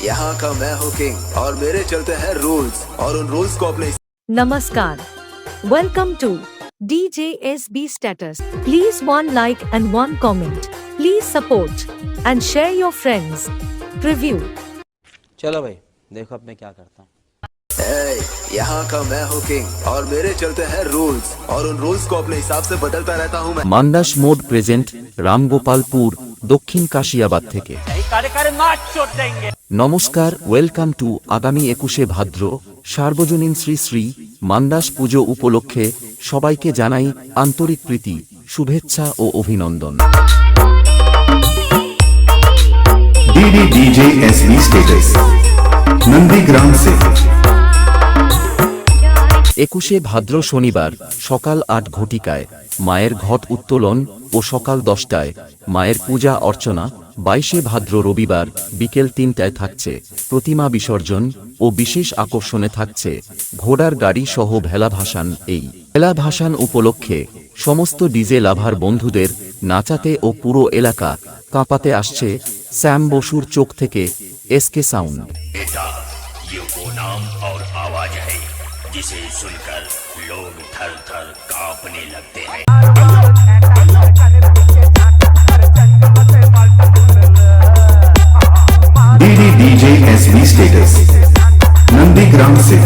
यहाँ का मैं हूँ किंग और मेरे चलते हैं रूल्स और उन रूल्स को अपने Namaskar. Welcome to DJSB Status. Please one like and one comment. Please support and share your friends. Preview. चलो भाई देखो अब मैं क्या करता हूँ। यहाँ का मैं हूँ किंग और मेरे चलते हैं रूल्स और उन रूल्स को अपने हिसाब से बदलता रहता हूँ मैं। मानदास मोड प्रेजेंट रामगोपालपुर दक्षिण काशियाबाद থেকে নমস্কার ওয়েলকাম টু আগামী 21শে ভাদ্র সার্বজনীন শ্রী শ্রী মানদাস পুজো উপলক্ষে সবাইকে জানাই আন্তরিক প্রীতি শুভেচ্ছা ও অভিনন্দন। DJSB स्टेटस नंदीग्राम से 21শে ভাদ্র শনিবার সকাল ৮ ঘটিকায় মায়ের ঘট উত্তোলন ও সকাল 10টায় মায়ের পূজা অর্চনা। 22শে ভাদ্র রবিবার বিকেল ৩টায় থাকছে প্রতিমা বিসর্জন ও বিশেষ আকর্ষণে থাকছে ঘোড়ার গাড়ি সহ ভেলা ভাসান। এই ভেলা ভাসান উপলক্ষে সমস্ত ডিজে লাভার বন্ধুদের নাচাতে ও পুরো এলাকা কাঁপাতে আসছে স্যাম বসুর চোখ থেকে এসকে সাউন্ড। बेटा ये वो नाम और आवाज है जिसे सुनकर लोग थर थर कांपने लगते हैं। DJSB स्टेटस नंदीग्राम से